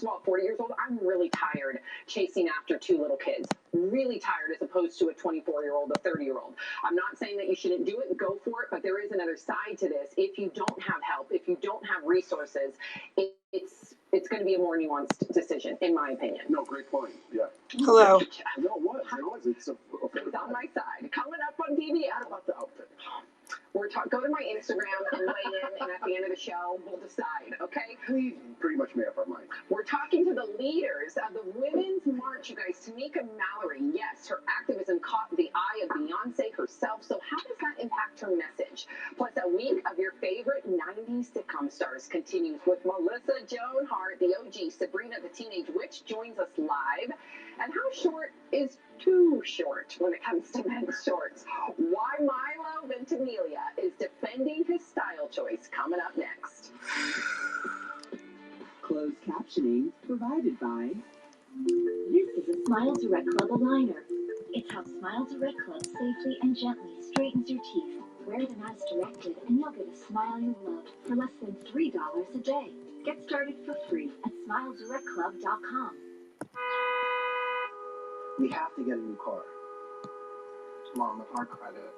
first of all, 40 years old, I'm really tired chasing after two little kids. Really tired as opposed to a 24-year-old, a 30-year-old. I'm not saying that you shouldn't do it, go for it, but there is another side to this. If you don't have help, if you don't have resources, it's going to be a more nuanced decision, in my opinion. No, great point. Yeah. Hello. No, it was. It's on my side. Coming up on DVS. How about the outfit? Go to my Instagram and weigh in, and at the end of the show, we'll decide, okay? We pretty much made up our mind. We're talking to the leaders of the Women's March, you guys. Tamika Mallory, yes, her activism caught the eye of Beyonce herself, so how does that impact her message? Plus, a week of your favorite 90s sitcom stars continues with Melissa Joan Hart, the OG, Sabrina the Teenage Witch joins us live. And how short is too short when it comes to men's shorts? Why Milo Ventimiglia is defending his style choice, coming up next. Closed captioning provided by... This is a Smile Direct Club aligner. It's how Smile Direct Club safely and gently straightens your teeth. Wear them as directed and you'll get a smile you love for less than $3 a day. Get started for free at SmileDirectClub.com. We have to get a new car. Mom, with our credit,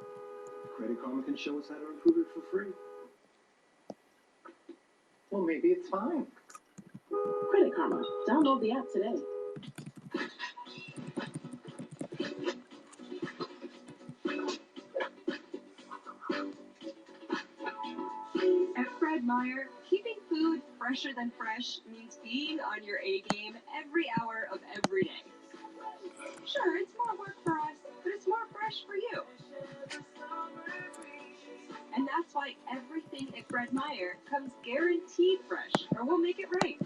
Credit Karma can show us how to improve it for free. Well, maybe it's fine. Credit Karma. Download the app today. At Fred Meyer, keeping food fresher than fresh means being on your A game every hour of every day. Sure, it's more work for us, but it's more fresh for you. And that's why everything at Fred Meyer comes guaranteed fresh, or we'll make it right.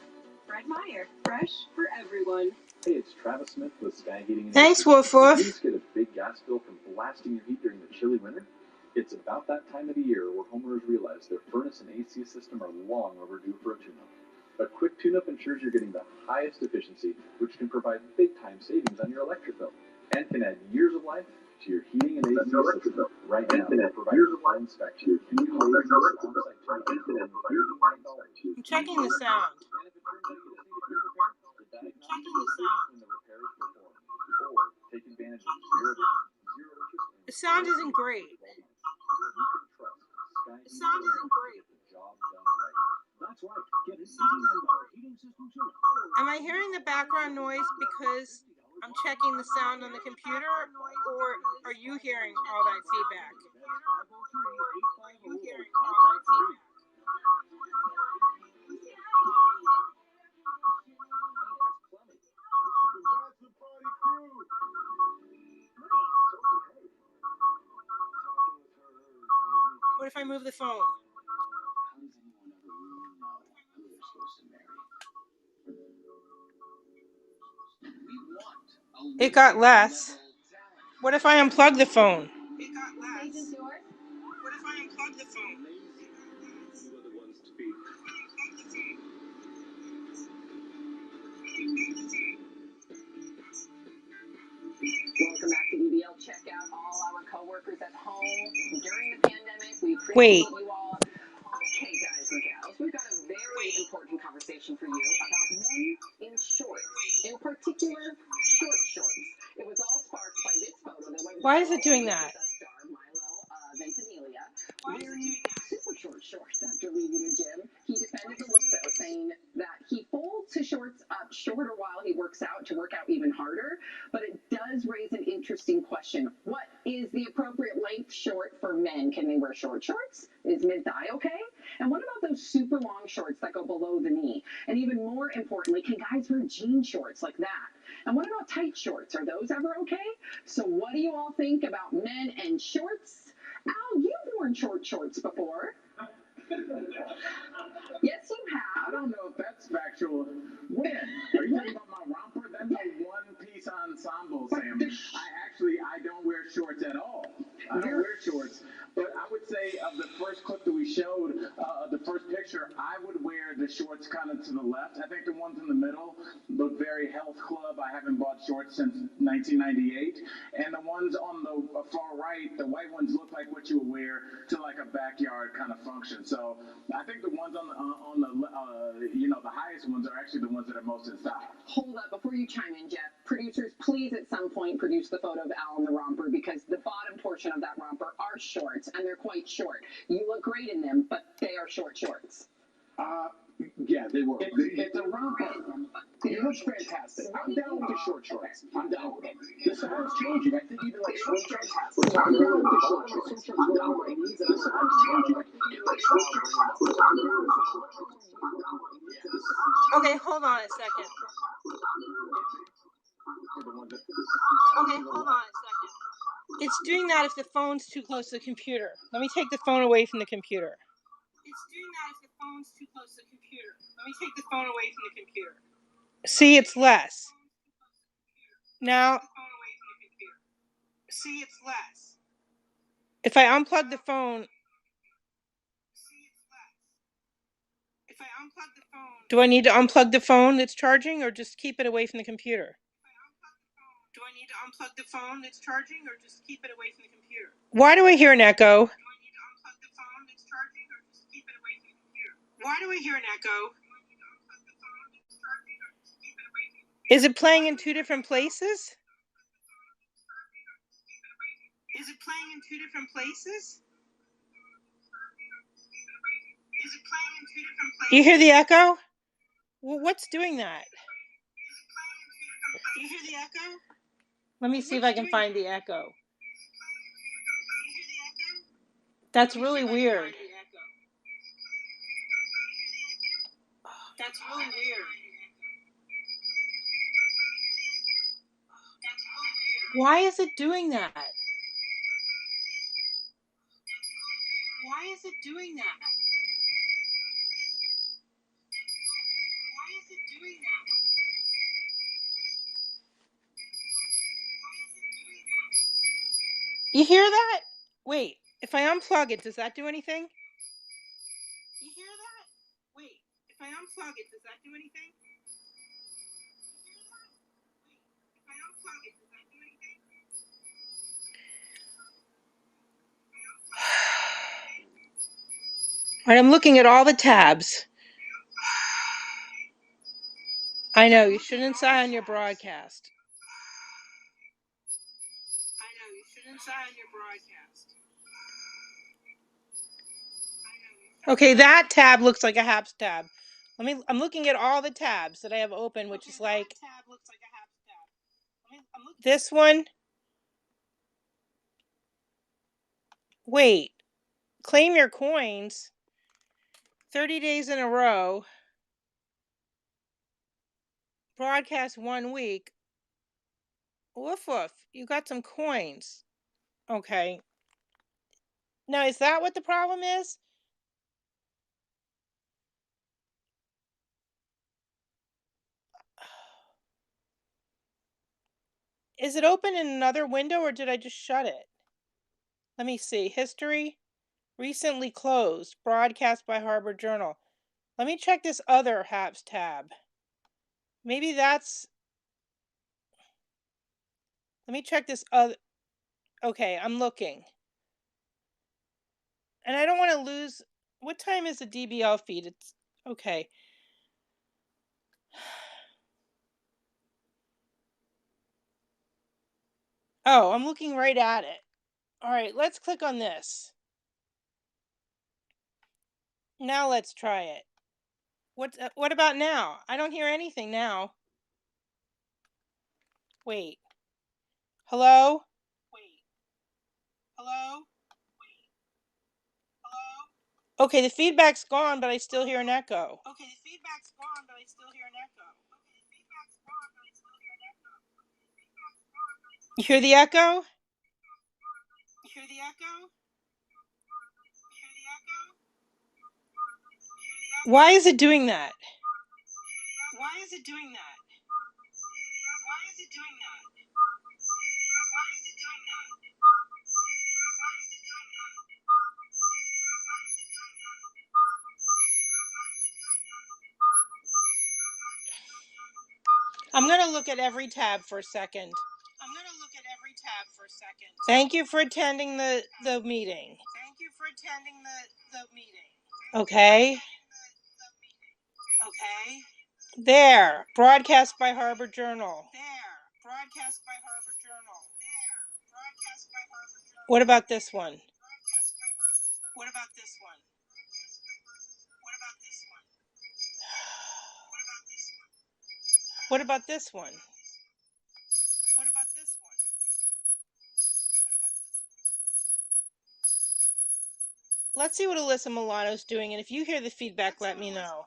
Fred Meyer, fresh for everyone. Hey, it's Travis Smith with Sky Heating. Thanks, Woof Woof. You just get a big gas bill from blasting your heat during the chilly winter? It's about that time of the year where homeowners realize their furnace and AC system are long overdue for a tune-up. A quick tune-up ensures you're getting the highest efficiency, which can provide big-time savings on your electric bill, and can add years of life to your heating and AC system. Right now, we're providing a full inspection. I'm checking the sound. The sound isn't great. The sound isn't great. Am I hearing the background noise because I'm checking the sound on the computer, or are you hearing all that feedback? What if I move the phone? It got less. What if I unplug the phone? It got less. What if I unplug the phone? Welcome back to DBL. Check out all our coworkers at home during the pandemic. We appreciate you all. Okay, guys and gals, we've got a very important conversation for you about men in shorts, in particular, short shorts. It was all sparked by this photo that went. Why is it doing that? Star Milo Ventimiglia wearing super short shorts after leaving the gym. He defended the look, though, saying that he folds his shorts up shorter while he works out to work out even harder. But it does raise an interesting question. What is the appropriate length short for men? Can they wear short shorts? Is mid-thigh okay? And what about those super long shorts that go below the knee? And even more importantly, can guys wear jean shorts like that? And what about tight shorts? Are those ever okay? So what do you all think about men and shorts? Al, you've worn short shorts before. Yes, you have. I don't know if that's factual. When? Are you talking about my romper? That's a one-piece ensemble, Sam. I don't wear shorts at all. I don't wear shorts. But I would say of the first clip that we showed, the first picture, I would wear the shorts kind of to the left. I think the ones in the middle look very health club. I haven't bought shorts since 1998. And the ones on the far right, the white ones look like what you would wear to like a backyard kind of function. So I think the ones on the the highest ones are actually the ones that are most in style. Hold up, before you chime in, Jeff. Producers, please at some point produce the photo of Al in the romper, because the bottom portion of that romper are shorts, and they're quite short. You look great in them, but they are short shorts. Yeah, they were. It's a romper. It looks fantastic. I'm down with the short shorts. I'm down with them. The style's changing. I think even like swim shorts. I'm down with the short shorts. I'm down with my knees, and the style's changing. Like swim shorts. Okay, hold on a second. Okay, hold on a second. It's doing that if the phone's too close to the computer. Let me take the phone away from the computer. It's doing that if the phone's too close to the computer. Let me take the phone away from the computer. See, it's less. Now, see, it's less. If I unplug the phone, do I need to unplug the phone that's charging, or just keep it away from the computer? Do I need to unplug the phone that's charging, or just keep it away from the computer? Why do I hear an echo? Do I need to unplug the phone that's charging, or just keep it away from the computer? Why do I hear an echo? Is it playing in two different places? Is it playing in two different places? Is it playing in two different places? You hear the echo? Well, what's doing that? You hear the echo? Let me see if I can find the echo. That's really weird. That's really weird. Why is it doing that? Why is it doing that? Why is it doing that? You hear that? Wait, if I unplug it, does that do anything? You hear that? Wait, if I unplug it, does that do anything? You hear that? Wait, if I unplug it, does that do anything? All right, I'm looking at all the tabs. I know, you shouldn't sigh on your broadcast. I know, you shouldn't sigh on your broadcast. Okay, that tab looks like a HAPS tab. I'm looking at all the tabs that I have open, which is like this one. Wait, claim your coins. 30 days in a row. Broadcast 1 week. Woof woof, you got some coins. Okay. Now, is that what the problem is? Is it open in another window, or did I just shut it? Let me see. History. Recently closed. Broadcast by Harvard Journal. Let me check this other HAPS tab. Maybe that's... Let me check this other... Okay, I'm looking. And I don't want to lose... What time is the DBL feed? It's... Okay. Oh, I'm looking right at it. All right, let's click on this. Now let's try it. What about now? I don't hear anything now. Wait. Hello? Wait. Hello? Wait. Hello? Okay, the feedback's gone, but I still hear an echo. Okay, the feedback's gone, but I still hear an echo. Okay, the feedback's gone, but I still hear an echo. You hear the echo? You hear the echo? You hear the echo? Why is it doing that? Why is it doing that? Why is it doing that? Why is it doing that? I'm going to look at every tab for a second. Thank you for attending the meeting. Okay. There. Broadcast by Harvard Journal. What about this one? What about this one? Let's see what Alyssa Milano's doing, and if you hear the feedback, let me know.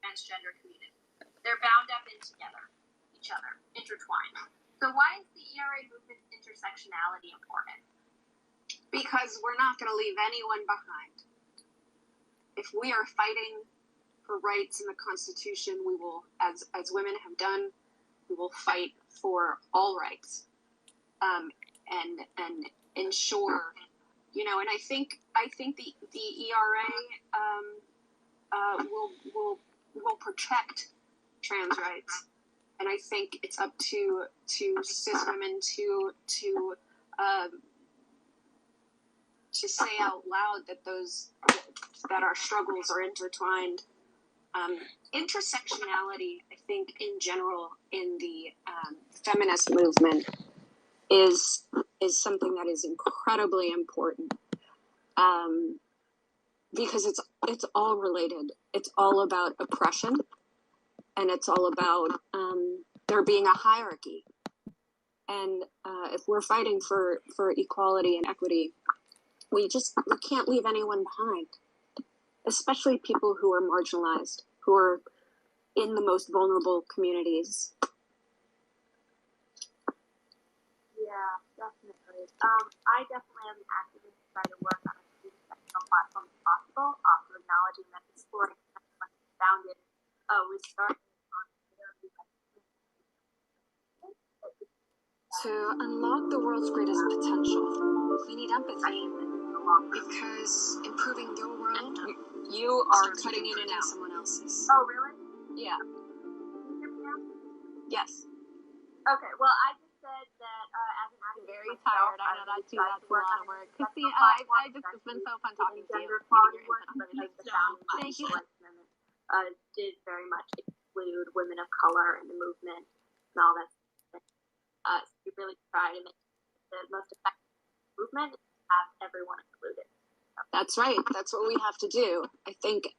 Transgender community. They're bound up in together, each other, intertwined. So why is the ERA movement's intersectionality important? Because we're not going to leave anyone behind. If we are fighting for rights in the Constitution, we will, as women have done, we will fight for all rights, and ensure, and I think the ERA will protect trans rights, and I think it's up to cis women to say out loud that our struggles are intertwined. Intersectionality, I think, in general, in the feminist movement, is something that is incredibly important, because it's all related. It's all about oppression, and it's all about there being a hierarchy. And if we're fighting for equality and equity, we can't leave anyone behind, especially people who are marginalized, who are in the most vulnerable communities. Yeah, definitely. I definitely, as an activist, try to work on as many sectional platforms as possible, also acknowledging that exploring founded was started on To unlock the world's greatest potential, we need empathy. Because improving your world, you are cutting in and out someone else's. Oh, really? Yeah. Can you hear me now? Yes. Okay, well, I just said that as an activist, Very tired. I know that's a lot of work. Christine, it's been so fun talking to you. Gender equality work, but I think the founding Thank you. Amendment did very much include women of color in the movement and all that. We really tried to make the most effective movement and have everyone included. That's right. That's what we have to do. I think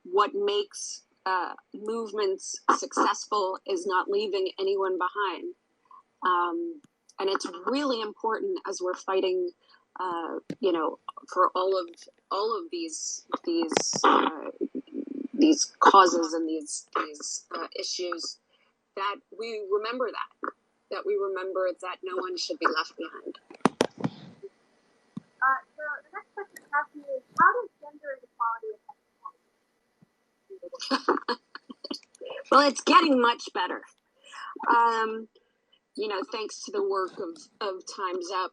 what makes movements successful is not leaving anyone behind. And it's really important as we're fighting, for all of these causes and these issues, that we remember that we remember that no one should be left behind. So the next question I have for you is, how does gender equality affect Well, it's getting much better. Thanks to the work of Time's Up,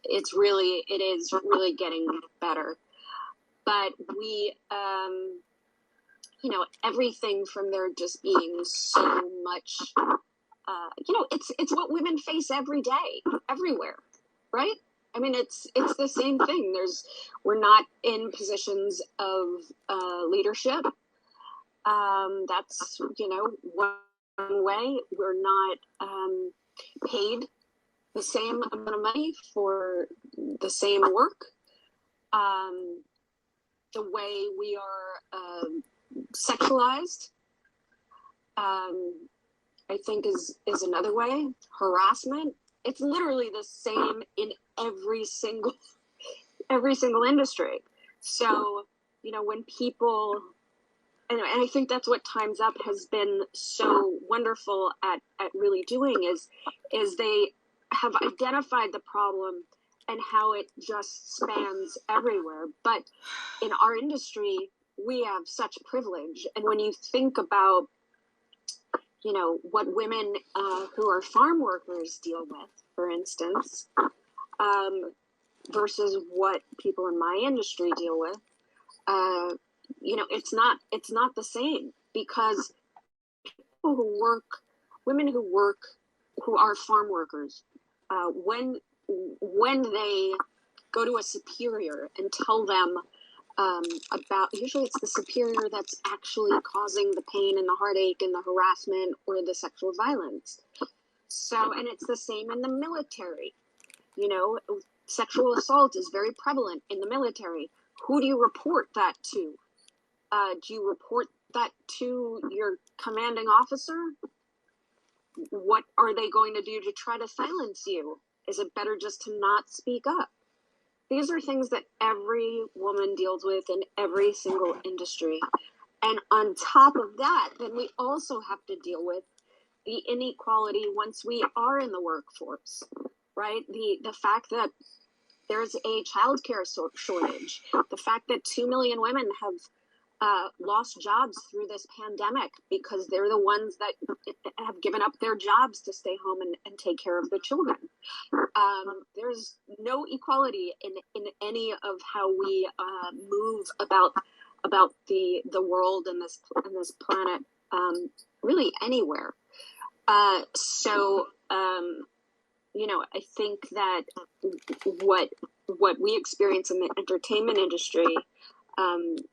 it is really getting better. But we, everything from there just being so much, it's what women face every day, everywhere, right? I mean, it's the same thing. We're not in positions of leadership. That's, one way. We're not paid the same amount of money for the same work. The way we are sexualized, I think is another way. Harassment. It's literally the same in every single industry. So, when people and I think that's what Time's Up has been so wonderful at really doing is they have identified the problem and how it just spans everywhere. But in our industry, we have such privilege. And when you think about, you know, what women who are farm workers deal with, for instance, versus what people in my industry deal with, you know, it's not the same, because people who work, women who work, who are farm workers, when they go to a superior and tell them about, usually it's the superior that's actually causing the pain and the heartache and the harassment or the sexual violence. So, and it's the same in the military. You know, sexual assault is very prevalent in the military. Who do you report that to? Do you report that to your commanding officer? What are they going to do to try to silence you? Is it better just to not speak up? These are things that every woman deals with in every single industry. And on top of that, then we also have to deal with the inequality once we are in the workforce, right? The fact that there's a childcare shortage, the fact that 2 million women have lost jobs through this pandemic because they're the ones that have given up their jobs to stay home and take care of the children. There's no equality in any of how we move about the world and this planet, really anywhere. So you know, I think that what we experience in the entertainment industry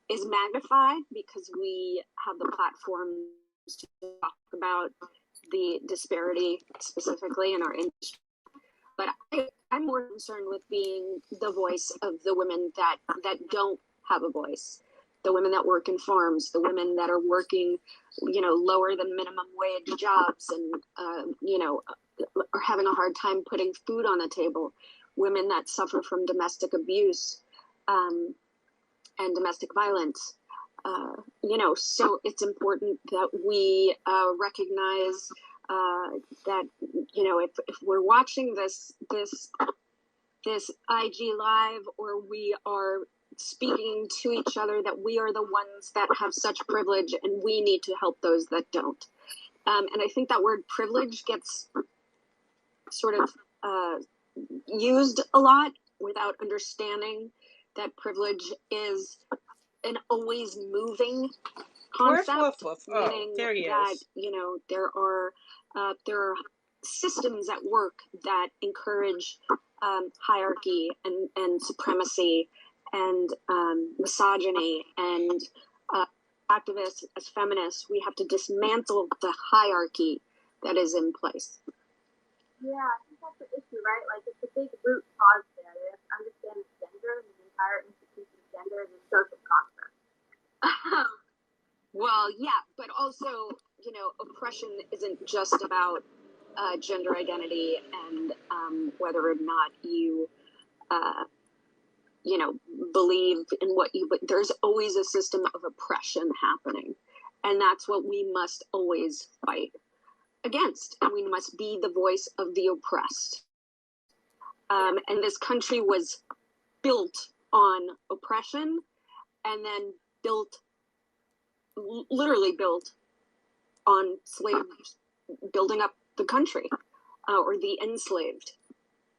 is magnified because we have the platforms to talk about the disparity specifically in our industry. But I'm more concerned with being the voice of the women that don't have a voice, the women that work in farms, the women that are working, you know, lower than minimum wage jobs and, you know, are having a hard time putting food on the table, women that suffer from domestic abuse and domestic violence. You know, so it's important that we recognize that, you know, if we're watching this IG Live, or we are speaking to each other, that we are the ones that have such privilege and we need to help those that don't. And I think that word privilege gets sort of used a lot without understanding that privilege is an always moving concept, meaning that, you know, there are systems at work that encourage hierarchy and supremacy and misogyny, and activists, as feminists, we have to dismantle the hierarchy that is in place. Yeah, I think that's the issue, right? Like, it's a big root cause there. They have to understand gender and the entire institution of gender and the social construct. Well, yeah, but also, you know, oppression isn't just about gender identity and whether or not you, you know, believe in what you, but there's always a system of oppression happening. And that's what we must always fight against. And we must be the voice of the oppressed. And this country was built on oppression, and then literally built on slaves building up the country, or the enslaved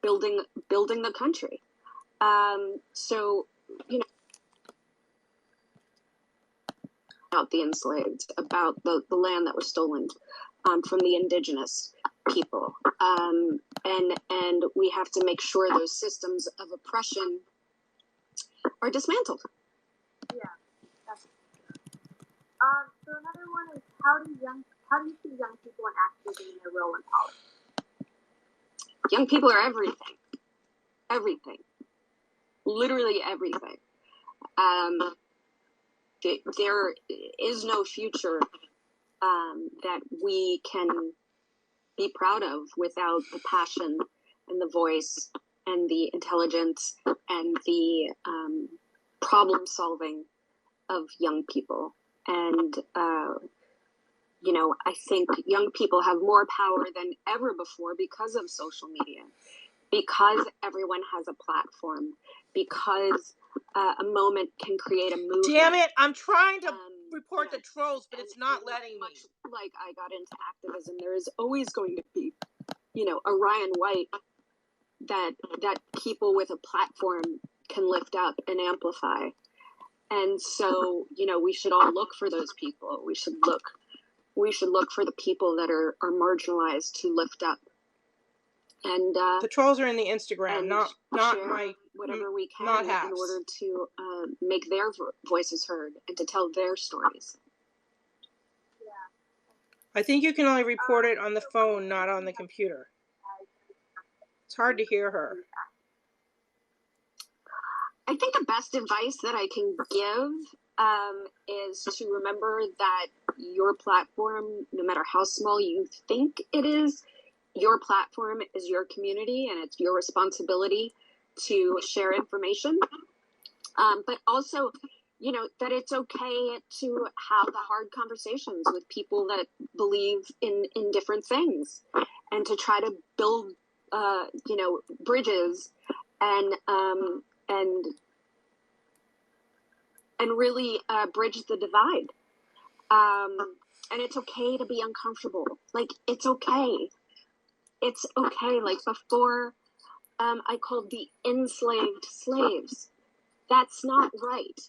building the country. So, you know, about the enslaved, about the land that was stolen from the indigenous people. And we have to make sure those systems of oppression are dismantled. Yeah, that's true. So another one is, how do you see young people in activism in their role in politics? Young people are everything. Everything. Literally everything. There is no future that we can be proud of without the passion and the voice and the intelligence and the problem solving of young people. And, I think young people have more power than ever before because of social media, because everyone has a platform, because a moment can create a movement. Damn it! I'm trying to report the trolls, but it's not letting me. Much like I got into activism, there is always going to be, a Ryan White that people with a platform can lift up and amplify. And so, we should all look for those people. We should look for the people that are marginalized to lift up. And the trolls are in the Instagram, not my whatever we can not in order to make their voices heard and to tell their stories. I think you can only report it on the phone, not on the computer. It's hard to hear her. I think the best advice that I can give is to remember that your platform, no matter how small you think it is, your platform is your community and it's your responsibility to share information. But also, that it's okay to have the hard conversations with people that believe in different things and to try to build, bridges and really bridge the divide. And it's okay to be uncomfortable. Like, it's okay. It's okay. Like, before, I called the enslaved slaves. That's not right.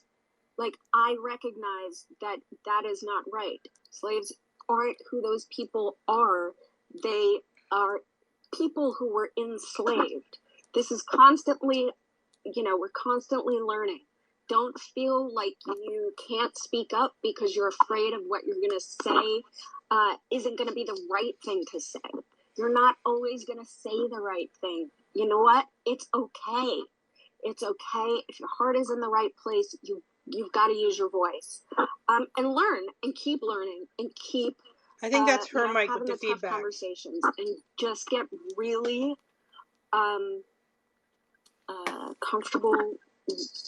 Like, I recognize that is not right. Slaves aren't who those people are. They are people who were enslaved. This is constantly, we're constantly learning. Don't feel like you can't speak up because you're afraid of what you're going to say isn't going to be the right thing to say. You're not always going to say the right thing. You know what? It's okay. It's okay. If your heart is in the right place, you've got to use your voice and learn and keep learning and keep. I think that's her mic with the tough feedback. Conversations and just get really comfortable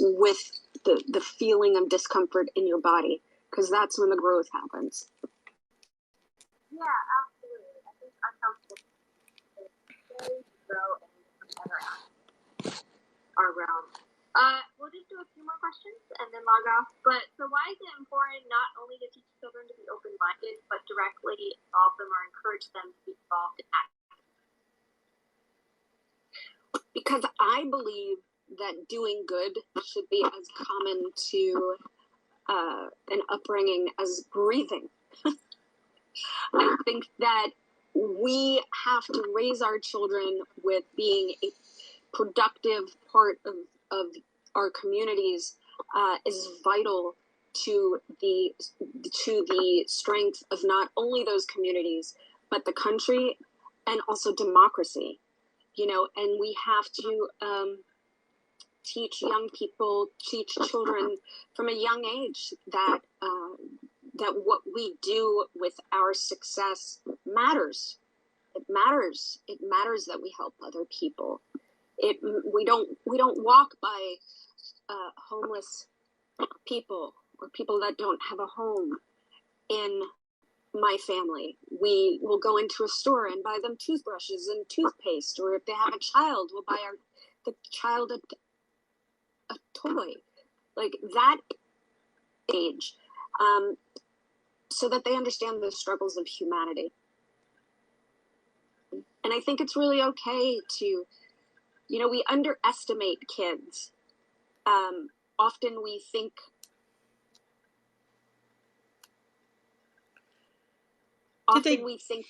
with the feeling of discomfort in your body, because that's when the growth happens. Yeah, absolutely. I think uncomfortable is grow and our realm. We'll just do a few more questions and then log off. But so why is it important not only to teach children to be open-minded, but directly involve them or encourage them to be involved in activism? Because I believe that doing good should be as common to an upbringing as breathing. I think that we have to raise our children with being a productive part of our communities is vital to the strength of not only those communities, but the country and also democracy. And we have to teach young people, teach children from a young age that what we do with our success matters. It matters. It matters that we help other people. We don't walk by homeless people or people that don't have a home in my family. We will go into a store and buy them toothbrushes and toothpaste, or if they have a child, we'll buy the child a toy, like that age, so that they understand the struggles of humanity. And I think it's really okay to, we underestimate kids. Often we think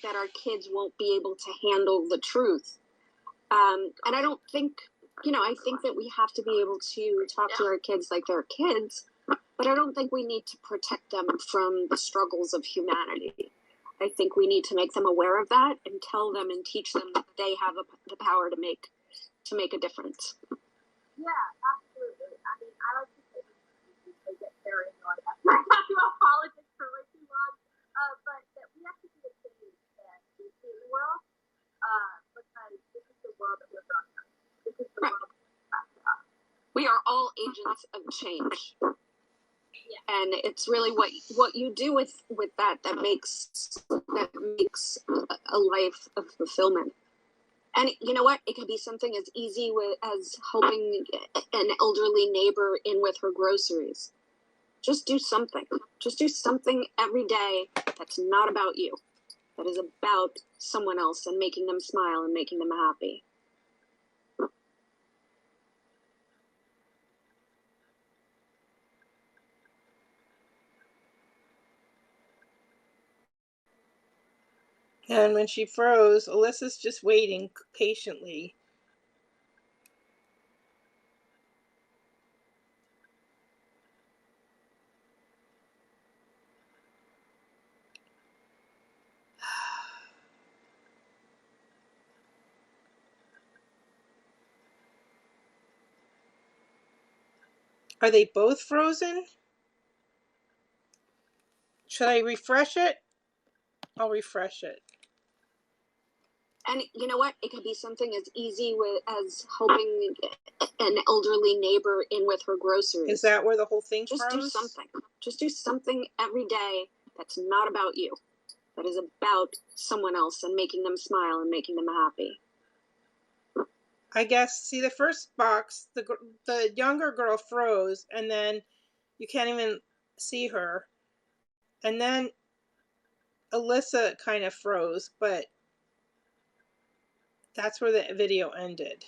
that our kids won't be able to handle the truth. And I don't think, I think that we have to be able to talk to our kids like they're kids, but I don't think we need to protect them from the struggles of humanity. I think we need to make them aware of that and tell them and teach them that they have the power to make a difference. Yeah, absolutely. I mean, I like to say they get very annoyed after I talk about politics for way too long, but that we have to be the change that we see in the world, because this is the world that we're growing up. This is the world that's back to us. We are all agents of change. Yeah. and it's really what you do with that makes a life of fulfillment. And you know what? It could be something as easy as helping an elderly neighbor in with her groceries. Just do something. Just do something every day that's not about you, that is about someone else and making them smile and making them happy. And when she froze, Alyssa's just waiting patiently. Are they both frozen? Should I refresh it? I'll refresh it. And you know what? It could be something as easy as helping an elderly neighbor in with her groceries. Is that where the whole thing froze? Just do something. Just do something every day that's not about you, that is about someone else and making them smile and making them happy. I guess, see, the first box, the younger girl froze, and then you can't even see her. And then Alyssa kind of froze, but that's where the video ended.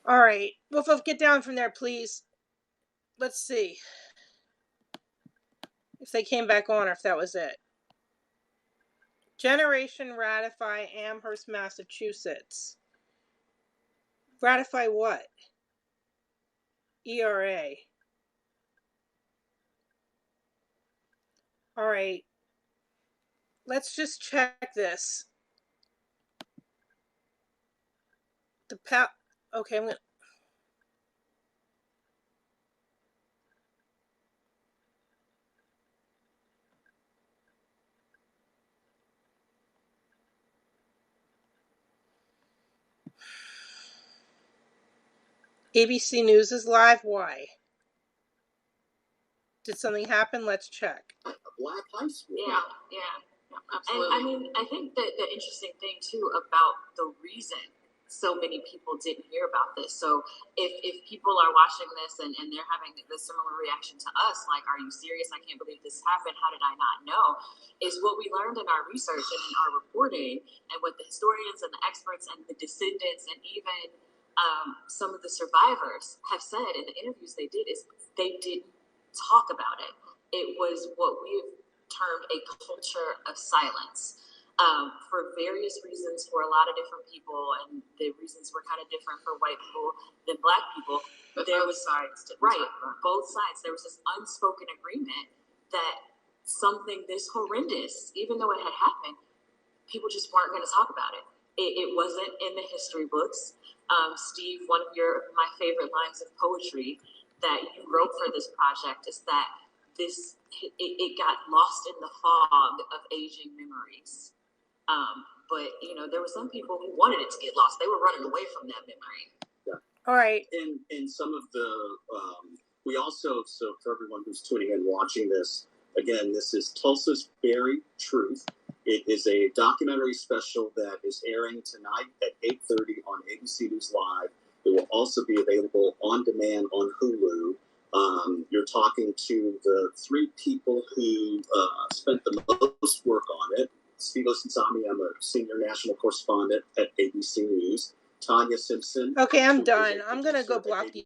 All right, Wolf, get down from there, please. Let's see if they came back on or if that was it. Generation ratify Amherst, Massachusetts. Ratify what? ERA. All right. Let's just check this. Okay, I'm going to... ABC News is live. Why? Did something happen? Let's check. Black high school. Yeah, absolutely. And I mean, I think that the interesting thing too about the reason so many people didn't hear about this. So if people are watching this and they're having the similar reaction to us, like, are you serious? I can't believe this happened. How did I not know? Is what we learned in our research and in our reporting, and what the historians and the experts and the descendants and even some of the survivors have said in the interviews they did, is they didn't talk about it. It was what we've termed a culture of silence. For various reasons, for a lot of different people, and the reasons were kind of different for white people than black people. But there was sides, both sides. There was this unspoken agreement that something this horrendous, even though it had happened, people just weren't going to talk about it. It wasn't in the history books. Steve, one of my favorite lines of poetry that you wrote for this project is that it got lost in the fog of aging memories. But there were some people who wanted it to get lost. They were running away from that memory. Yeah. All right. In some of the, we also, so for everyone who's tuning in, watching this, again, this is Tulsa's Buried Truth. It is a documentary special that is airing tonight at 8:30 on ABC News Live. It will also be available on demand on Hulu. You're talking to the three people who spent the most work on it. Steve Osunsami, I'm a senior national correspondent at ABC News. Tanya Simpson. Okay, I'm done. I'm going to go block these.